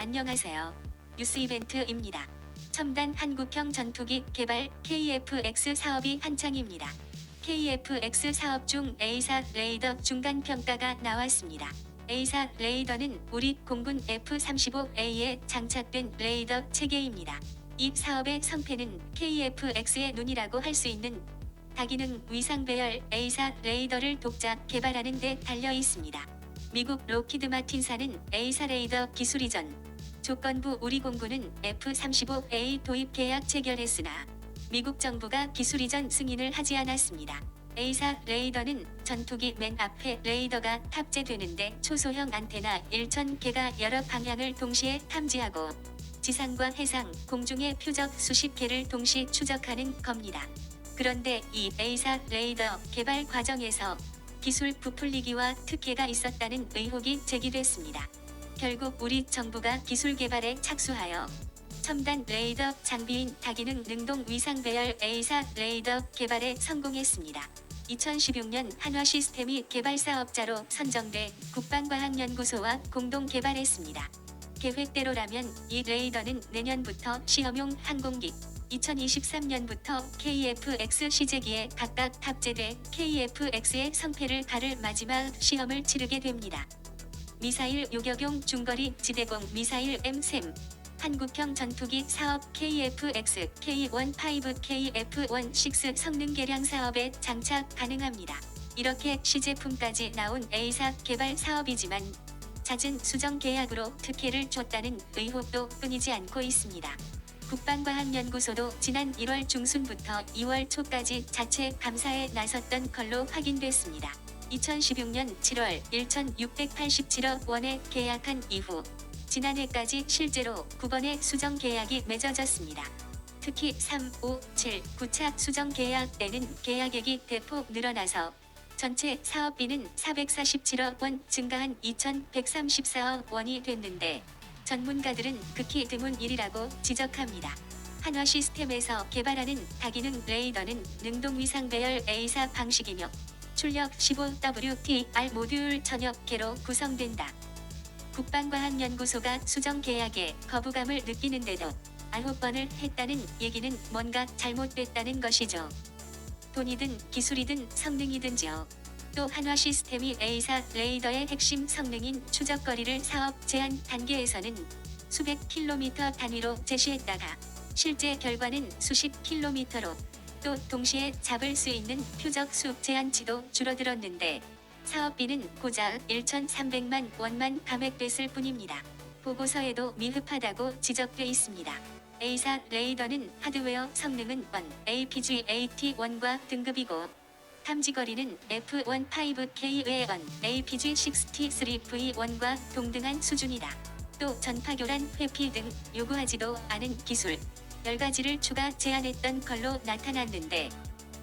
안녕하세요. 뉴스 이벤트입니다. 첨단 한국형 전투기 개발 KF-X 사업이 한창입니다. KF-X 사업 중 A사 레이더 중간 평가가 나왔습니다. A사 레이더는 우리 공군 F-35A에 장착된 레이더 체계입니다. 이 사업의 성패는 KF-X의 눈이라고 할 수 있는 다기능 위상 배열 A사 레이더를 독자 개발하는 데 달려 있습니다. 미국 록히드 마틴사는 A사 레이더 기술 이전 조건부 우리 공군은 F-35A 도입 계약 체결했으나 미국 정부가 기술 이전 승인을 하지 않았습니다. A사 레이더는 전투기 맨 앞에 레이더가 탑재되는데 초소형 안테나 1,000개가 여러 방향을 동시에 탐지하고 지상과 해상, 공중의 표적 수십 개를 동시 추적하는 겁니다. 그런데 이 A사 레이더 개발 과정에서 기술 부풀리기와 특혜가 있었다는 의혹이 제기됐습니다. 결국 우리 정부가 기술 개발에 착수하여 첨단 레이더 장비인 다기능 능동 위상 배열 A사 레이더 개발에 성공했습니다. 2016년 한화 시스템이 개발 사업자로 선정돼 국방과학연구소와 공동 개발했습니다. 계획대로라면 이 레이더는 내년부터 시험용 항공기, 2023년부터 KF-X 시제기에 각각 탑재돼 KF-X의 성패를 가를 마지막 시험을 치르게 됩니다. 미사일 요격용 중거리 지대공 미사일 M3 한국형 전투기 사업 KF-X, K-15, KF-16 성능 개량 사업에 장착 가능합니다. 이렇게 시제품까지 나온 A사 개발 사업이지만 잦은 수정 계약으로 특혜를 줬다는 의혹도 끊이지 않고 있습니다. 국방과학연구소도 지난 1월 중순부터 2월 초까지 자체 감사에 나섰던 걸로 확인됐습니다. 2016년 7월 1,687억 원에 계약한 이후 지난해까지 실제로 9번의 수정 계약이 맺어졌습니다. 특히 3, 5, 7, 9차 수정 계약 때는 계약액이 대폭 늘어나서 전체 사업비는 447억 원 증가한 2,134억 원이 됐는데 전문가들은 극히 드문 일이라고 지적합니다. 한화 시스템에서 개발하는 다기능 레이더는 능동 위상 배열 A사 방식이며 출력 15WTR 모듈 전역계로 구성된다. 국방과학연구소가 수정 계약에 거부감을 느끼는데도 9번을 했다는 얘기는 뭔가 잘못됐다는 것이죠. 돈이든 기술이든 성능이든지요. 또 한화 시스템이 A사 레이더의 핵심 성능인 추적거리를 사업 제한 단계에서는 수백 킬로미터 단위로 제시했다가 실제 결과는 수십 킬로미터로 또 동시에 잡을 수 있는 표적 수 제한치도 줄어들었는데 사업비는 고작 1,300만 원만 감액됐을 뿐입니다. 보고서에도 미흡하다고 지적돼 있습니다. A사 레이더는 하드웨어 성능은 1, APG-AT1과 등급이고 탐지거리는 F-15K의 1, APG-63V1과 동등한 수준이다. 또 전파교란 회피 등 요구하지도 않은 기술 10가지를 추가 제안했던 걸로 나타났는데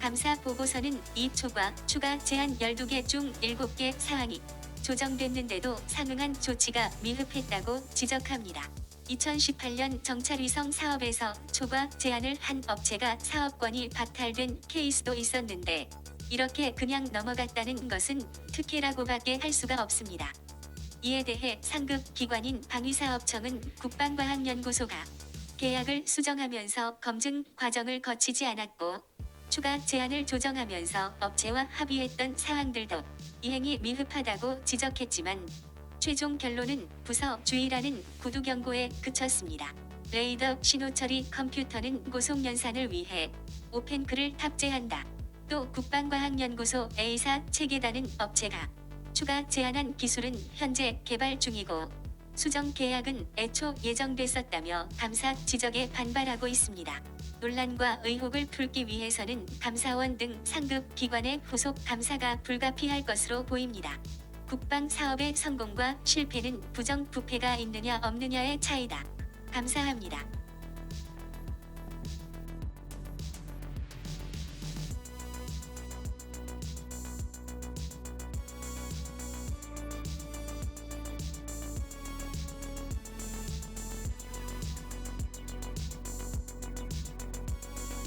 감사 보고서는 이 초과 추가 제안 12개 중 7개 사항이 조정됐는데도 상응한 조치가 미흡했다고 지적합니다. 2018년 정찰위성 사업에서 초과 제안을 한 업체가 사업권이 박탈된 케이스도 있었는데 이렇게 그냥 넘어갔다는 것은 특혜라고밖에 할 수가 없습니다. 이에 대해 상급 기관인 방위사업청은 국방과학연구소가 계약을 수정하면서 검증 과정을 거치지 않았고 추가 제안을 조정하면서 업체와 합의했던 사항들도 이행이 미흡하다고 지적했지만 최종 결론은 부서 주의라는 구두 경고에 그쳤습니다. 레이더 신호처리 컴퓨터는 고속 연산을 위해 오펜크를 탑재한다. 또 국방과학연구소 A사 체계다는 업체가 추가 제안한 기술은 현재 개발 중이고 수정 계약은 애초 예정됐었다며 감사 지적에 반발하고 있습니다. 논란과 의혹을 풀기 위해서는 감사원 등 상급 기관의 후속 감사가 불가피할 것으로 보입니다. 국방 사업의 성공과 실패는 부정부패가 있느냐 없느냐의 차이다. 감사합니다.